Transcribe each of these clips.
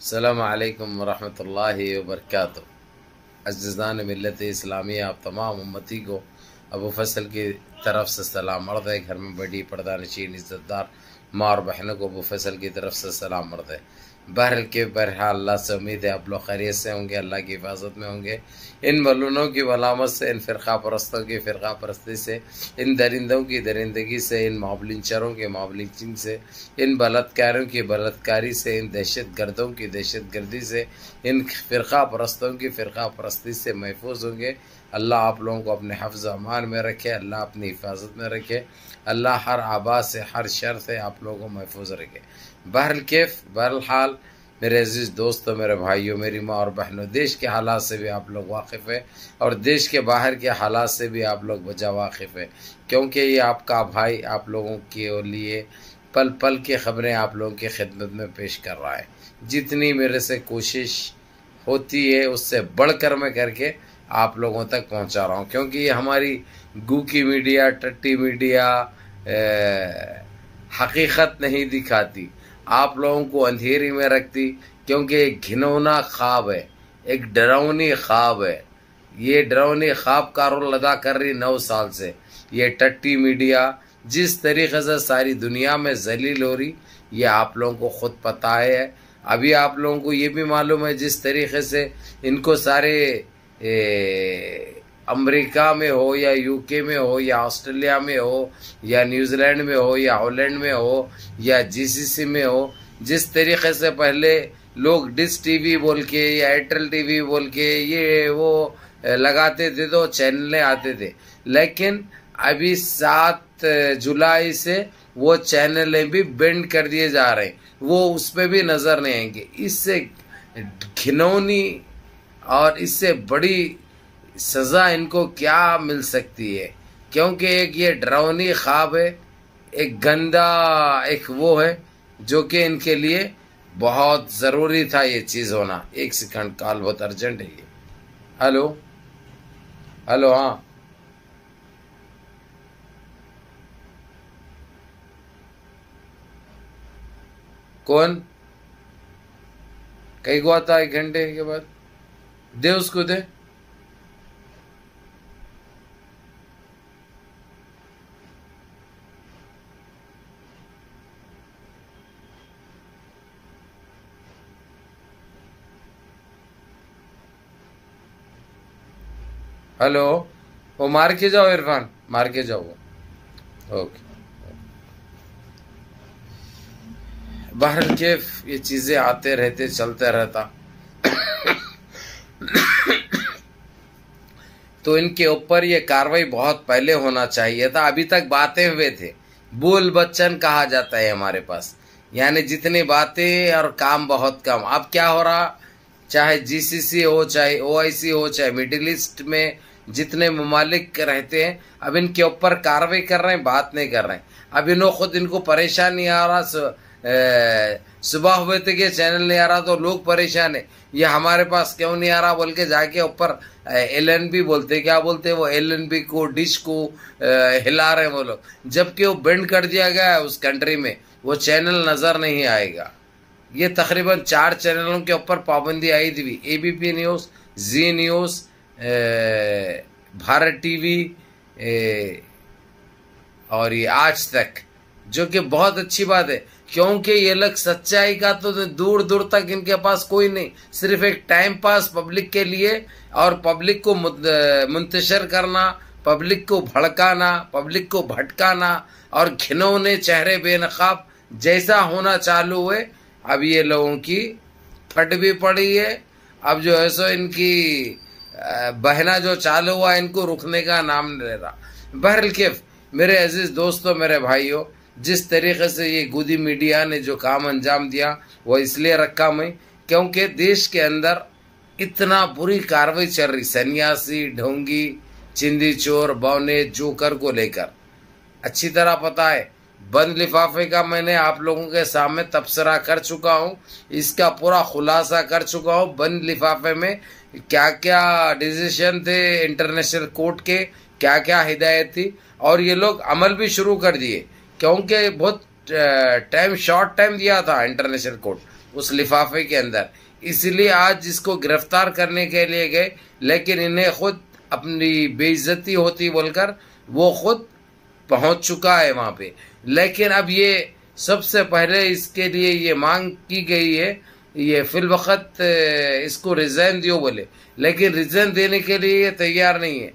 अस्सलामु अलैकुम वरहमतुल्लाहि वबरकातुहू। अज़ीज़ान मिल्लत इस्लामिया, आप तमाम उम्मती को अबू फसल की तरफ से सलाम अर्द है। घर में बड़ी पर्दानशीन इज़्ज़तदार माँ और बहनों को अबू फसल की तरफ से सलाम अर्द है। बहरहाल अल्लाह से उम्मीद है आप लोग खैरियत से होंगे, अल्लाह की हिफाजत में होंगे। इन मलूनों की मलामत से, इन फ़िरक़ा परस्तों की फ़िरक़ा परस्ती से, इन दरिंदों की दरिंदगी से, इन मावलिंचरों के मावलिंचिंग से, इन बलात्कारों की बलात्कारी से, इन दहशत गर्दों की दहशत गर्दी से, इन फ़िरक़ा परस्तों की फ़िरक़ा परस्ती से महफूज होंगे। अल्लाह आप लोगों को अपने हफ्ज़ अमान में रखे, अल्लाह अपनी हिफाजत में रखे, अल्लाह हर आबा से, हर शर से आप लोगों को महफूज रखे। बहरहाल मेरे अजीज़ दोस्तों, मेरे भाइयों, मेरी माँ और बहनों, देश के हालात से भी आप लोग वाकिफ़ है और देश के बाहर के हालात से भी आप लोग बजा वाकिफ़ है, क्योंकि ये आपका भाई आप लोगों के लिए पल पल की ख़बरें आप लोगों की खिदमत में पेश कर रहा है। जितनी मेरे से कोशिश होती है उससे बढ़कर मैं करके आप लोगों तक पहुंचा रहा हूं, क्योंकि ये हमारी गूकी मीडिया, टट्टी मीडिया हकीकत नहीं दिखाती, आप लोगों को अंधेरी में रखती, क्योंकि एक घिनौना ख्वाब है, एक डरावनी ख्वाब है। ये डरावनी ख्वाब का रोल अदा कर रही 9 साल से ये टट्टी मीडिया। जिस तरीके से सारी दुनिया में जलील हो रही, ये आप लोगों को खुद पता है। अभी आप लोगों को ये भी मालूम है जिस तरीके से इनको सारे अमेरिका में हो या यूके में हो या ऑस्ट्रेलिया में हो या न्यूजीलैंड में हो या हॉलैंड में हो या जीसीसी में हो, जिस तरीके से पहले लोग डिश टीवी बोल के या एयरटेल टीवी बोल के ये वो लगाते थे तो चैनलें आते थे, लेकिन अभी 7 जुलाई से वो चैनलें भी बैंड कर दिए जा रहे हैं, वो उस पर भी नज़र नहीं आएंगे। इससे घिनौनी और इससे बड़ी सज़ा इनको क्या मिल सकती है, क्योंकि एक ये डरावनी ख्वाब है, एक गंदा एक वो है जो कि इनके लिए बहुत ज़रूरी था ये चीज़ होना। एक सेकंड, कॉल बहुत अर्जेंट है ये। हेलो हेलो, हाँ कौन कहीं को आता है? 1 घंटे के बाद दे, उसको दे। हेलो, वो मार के जाओ इरफान, मार के जाओ वो। ओके। बाहर के ये चीजें आते रहते, चलते रहता तो इनके ऊपर ये कार्रवाई बहुत पहले होना चाहिए था। अभी तक बातें हुए थे, बोल बच्चन कहा जाता है हमारे पास, यानी जितनी बातें और काम बहुत कम। अब क्या हो रहा, चाहे जीसीसी हो, चाहे ओआईसी हो, चाहे मिडिल ईस्ट में जितने ममालिक रहते हैं, अब इनके ऊपर कार्रवाई कर रहे हैं, बात नहीं कर रहे हैं। अब इन्हों खुद इनको परेशान नहीं आ रहा, सुबह हुए थे कि चैनल नहीं आ रहा तो लोग परेशान है, ये हमारे पास क्यों नहीं आ रहा बोल के जाके ऊपर एलएनबी बोलते, क्या बोलते वो एलएनबी को, डिश को हिला रहे हैं वो लोग, जबकि वो बैंड कर दिया गया है उस कंट्री में, वो चैनल नजर नहीं आएगा। ये तकरीबन 4 चैनलों के ऊपर पाबंदी आई थी, एबीपी न्यूज़, जी न्यूज़, भारत टीवी और ये आज तक, जो कि बहुत अच्छी बात है, क्योंकि ये लोग सच्चाई का तो दूर दूर तक इनके पास कोई नहीं, सिर्फ एक टाइम पास पब्लिक के लिए, और पब्लिक को मुंतशिर करना, पब्लिक को भड़काना, पब्लिक को भटकाना, और घिनौने चेहरे बेनकाब जैसा होना चालू हुए। अब ये लोगों की फट भी पड़ी है। अब जो है सो इनकी बहना जो चालू हुआ, इनको रुकने का नाम नहीं ले रहा। बहरहाल मेरे अजीज दोस्तों, मेरे भाइयों, जिस तरीके से ये गोदी मीडिया ने जो काम अंजाम दिया वो इसलिए रखा मैं, क्योंकि देश के अंदर इतना बुरी कार्रवाई चल रही, सन्यासी, ढोंगी, चिंदी चोर, बौने, जोकर को लेकर अच्छी तरह पता है। बंद लिफाफे का मैंने आप लोगों के सामने तबसरा कर चुका हूँ, इसका पूरा खुलासा कर चुका हूँ। बंद लिफाफे में क्या क्या डिसीजन थे इंटरनेशनल कोर्ट के, क्या क्या हिदायत थी, और ये लोग अमल भी शुरू कर दिए, क्योंकि बहुत टाइम, शॉर्ट टाइम दिया था इंटरनेशनल कोर्ट, उस लिफाफे के अंदर। इसलिए आज इसको गिरफ्तार करने के लिए गए, लेकिन इन्हें खुद अपनी बेइज्जती होती बोलकर वो खुद पहुंच चुका है वहां पे। लेकिन अब ये सबसे पहले इसके लिए ये मांग की गई है, ये फिल वक्त इसको रिजाइन दियो बोले, लेकिन रिजाइन देने के लिए ये तैयार नहीं है।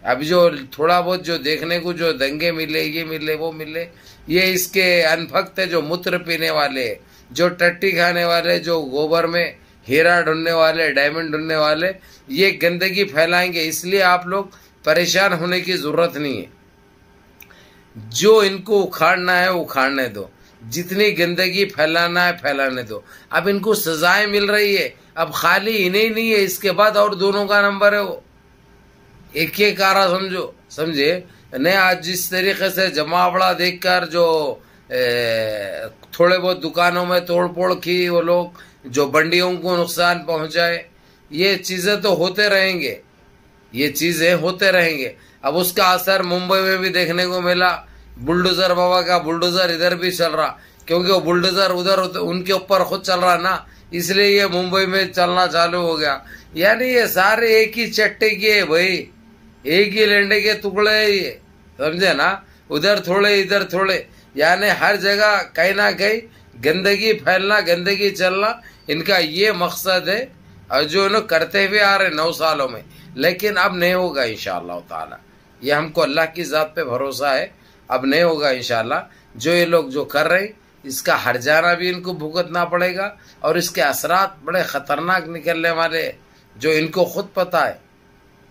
अभी जो थोड़ा बहुत जो देखने को जो दंगे मिले, ये मिले, वो मिले, ये इसके अनभक्त है, जो मूत्र पीने वाले, जो टट्टी खाने वाले, जो गोबर में हीरा ढूंढने वाले, डायमंड ढूंढने वाले, ये गंदगी फैलाएंगे। इसलिए आप लोग परेशान होने की जरूरत नहीं है। जो इनको उखाड़ना है उखाड़ने दो, जितनी गंदगी फैलाना है फैलाने दो। अब इनको सजाएं मिल रही है, अब खाली इन्हें ही नहीं है, इसके बाद और दोनों का नंबर है। वो एक एक आरा समझे ने। आज जिस तरीके से जमावड़ा देखकर जो थोड़े बहुत दुकानों में तोड़ फोड़ की, वो लोग जो बंडियों को नुकसान पहुंचाए, ये चीजें तो होते रहेंगे, ये चीजें होते रहेंगे। अब उसका असर मुंबई में भी देखने को मिला। बुलडोजर बाबा का बुलडोजर इधर भी चल रहा, क्योंकि वो बुलडोजर उधर उनके ऊपर खुद चल रहा ना, इसलिए ये मुंबई में चलना चालू हो गया। यानी ये सारे एक ही चट्टे के भाई, एक ही लेंडे के टुकड़े है ये, समझे ना। उधर थोड़े इधर थोड़े, यानी हर जगह कहीं ना कहीं गंदगी फैलना, गंदगी चलना, इनका ये मकसद है। और जो इन्होंने करते हुए आ रहे 9 सालों में, लेकिन अब नहीं होगा इंशाअल्लाह ताला। ये हमको अल्लाह की जात पे भरोसा है, अब नहीं होगा इंशाअल्लाह। जो ये लोग जो कर रहे, इसका हर्जाना भी इनको भुगतना पड़ेगा, और इसके असरात बड़े खतरनाक निकलने वाले, जो इनको खुद पता है,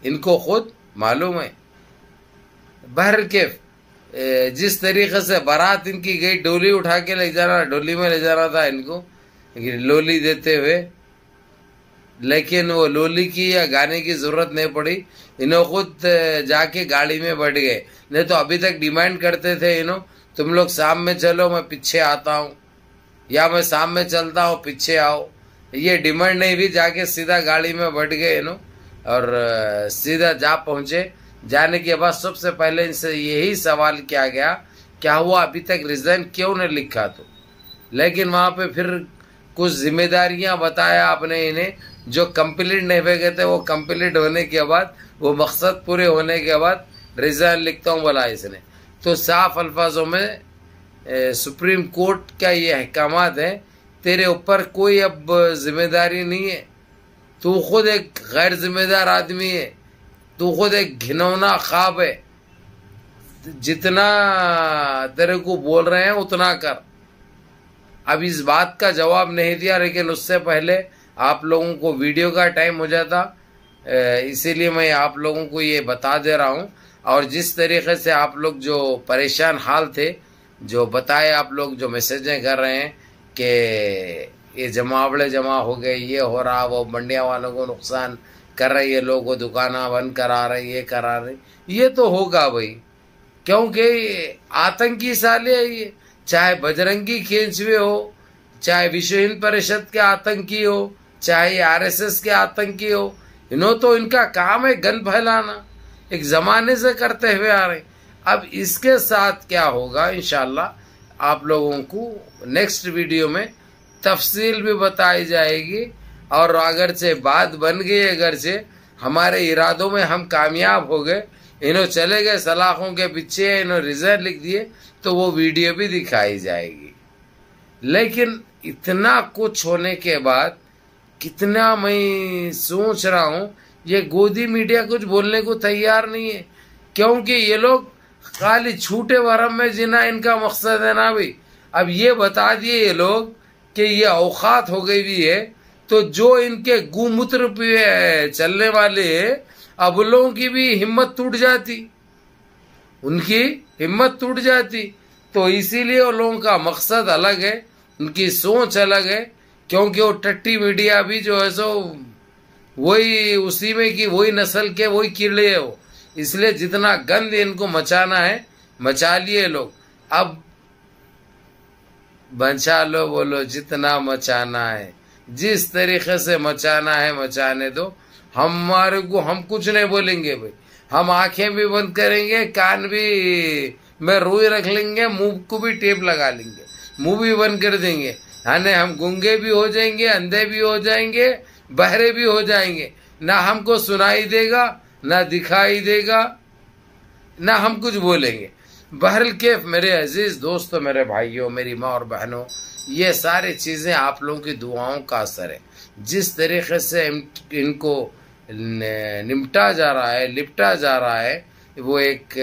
इनको खुद मालूम है। बहर के जिस तरीके से बारात इनकी गई, डोली उठा के ले जाना, डोली में ले जाना था इनको लोली देते हुए, लेकिन वो लोली की या गाने की जरूरत नहीं पड़ी। इन्हों खुद जाके गाड़ी में बैठ गए। नहीं तो अभी तक डिमांड करते थे इन्हों, तुम लोग शाम में चलो, मैं पीछे आता हूँ, या मैं शाम में चलता हूँ, पीछे आओ। ये डिमांड नहीं भी, जाके सीधा गाड़ी में बैठ गए इन्हों और सीधा जा पहुंचे। जाने के बाद सबसे पहले इनसे यही सवाल किया गया, क्या हुआ अभी तक रिजाइन क्यों नहीं लिखा? तो लेकिन वहां पे फिर कुछ जिम्मेदारियां बताया आपने इन्हें, जो कंप्लीट नहीं हुए गए थे, वो कंप्लीट होने के बाद, वो मकसद पूरे होने के बाद रिजाइन लिखता हूँ बोला इसने। तो साफ अल्फाजों में सुप्रीम कोर्ट का ये अहकामात है, तेरे ऊपर कोई अब जिम्मेदारी नहीं है। तू खुद एक गैर जिम्मेदार आदमी है, तू खुद एक घिनौना ख्वाब है। जितना तेरे को बोल रहे हैं उतना कर। अब इस बात का जवाब नहीं दिया, लेकिन उससे पहले आप लोगों को वीडियो का टाइम हो जाता, इसीलिए मैं आप लोगों को ये बता दे रहा हूँ। और जिस तरीके से आप लोग जो परेशान हाल थे, जो बताए आप लोग, जो मैसेजें कर रहे हैं कि ये जमावड़े जमा हो गए, ये हो रहा, वो मंडिया वालों को नुकसान कर रही है, लोगों को दुकाना बंद करा रही, ये करा रही, ये तो होगा भाई, क्योंकि आतंकी साले है ये। चाहे बजरंगी खींचवे हो, चाहे विश्व हिंद परिषद के आतंकी हो, चाहे आरएसएस के आतंकी हो, इन्हों तो इनका काम है गंद फैलाना, एक जमाने से करते हुए आ रहे। अब इसके साथ क्या होगा इंशाल्लाह आप लोगों को नेक्स्ट वीडियो में तफसील भी बताई जाएगी। और अगर से बात बन गई, अगर से हमारे इरादों में हम कामयाब हो गए, इन्हों चले गए सलाखों के पीछे, इन्हों रिजल्ट लिख दिए, तो वो वीडियो भी दिखाई जाएगी। लेकिन इतना कुछ होने के बाद कितना मैं सोच रहा हूँ, ये गोदी मीडिया कुछ बोलने को तैयार नहीं है, क्योंकि ये लोग खाली छूटे वरम में जीना इनका मकसद है ना भाई। अब ये बता दिए ये लोग कि ये औकात हो गई भी है, तो जो इनके गुमूत्र पे चलने वाले हैं, अब लोगों की भी हिम्मत टूट जाती, उनकी हिम्मत टूट जाती। तो इसीलिए उन लोगों का मकसद अलग है, उनकी सोच अलग है, क्योंकि वो टट्टी मीडिया भी जो है सो वही उसी में की वही नस्ल के वही कीड़े है वो। इसलिए जितना गंद इनको मचाना है मचा लिए लोग। अब बचा लो, बोलो जितना मचाना है, जिस तरीके से मचाना है मचाने दो। हमारे को हम कुछ नहीं बोलेंगे भाई, हम आंखें भी बंद करेंगे, कान भी में रुई रख लेंगे, मुंह को भी टेप लगा लेंगे, मुंह भी बंद कर देंगे। हाँ नहीं, हम गूंगे भी हो जाएंगे, अंधे भी हो जाएंगे, बहरे भी हो जाएंगे, ना हमको सुनाई देगा, ना दिखाई देगा, ना हम कुछ बोलेंगे। बहरल केफ मेरे अजीज दोस्तों, मेरे भाइयों, मेरी माँ और बहनों, ये सारी चीज़ें आप लोगों की दुआओं का असर है। जिस तरीके से इनको निपटा जा रहा है, लिपटा जा रहा है, वो एक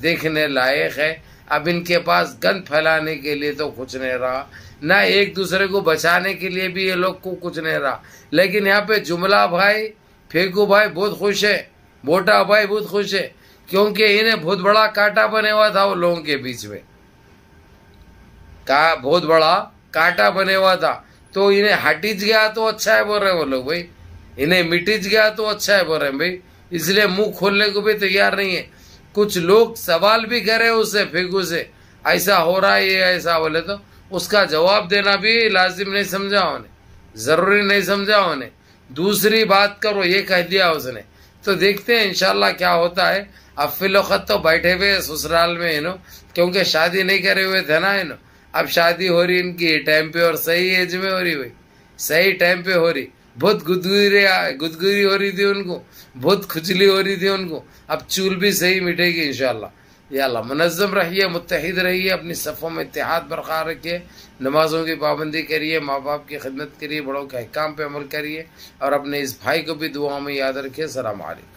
देखने लायक है। अब इनके पास गंद फैलाने के लिए तो कुछ नहीं रहा, ना एक दूसरे को बचाने के लिए भी ये लोग को कुछ नहीं रहा। लेकिन यहाँ पे जुमला भाई, फेंकू भाई बहुत खुश है, बोटा भाई बहुत खुश है, क्योंकि इन्हें बहुत बड़ा कांटा बने हुआ था वो लोगों के बीच में, का बहुत बड़ा कांटा बने हुआ था। तो इन्हें हटिज गया तो अच्छा है बोल रहे वो लोग भाई, इन्हें मिटिज गया तो अच्छा है बोल रहे भाई, इसलिए मुंह खोलने को भी तैयार नहीं है। कुछ लोग सवाल भी करे उससे, फेंकू से, ऐसा हो रहा है ये ऐसा बोले तो उसका जवाब देना भी लाजिम नहीं समझा उन्हें, जरूरी नहीं समझा उन्हें। दूसरी बात करो ये कह दिया उसने, तो देखते हैं इंशाल्लाह क्या होता है। अब फिलोखत तो बैठे हुए ससुराल में इनो, क्योंकि शादी नहीं करे हुए थे ना इनो। अब शादी हो रही इनकी टाइम पे और सही एज में हो रही भाई, सही टाइम पे हो रही। बहुत गुदगुदी हो रही थी उनको, बहुत खुजली हो रही थी उनको। अब चूल भी सही मिटेगी इंशाल्लाह। या अल्लाह मुनज़्ज़म रहिए, मुत्तहिद रहिए, अपनी सफ़ों में इत्तेहाद बरकरार रखिए, नमाजों की पाबंदी करिए, माँ बाप की खिदमत करिए, बड़ों के अहकाम पे अमल करिए, और अपने इस भाई को भी दुआओं में याद रखिए। सलाम अलैकुम।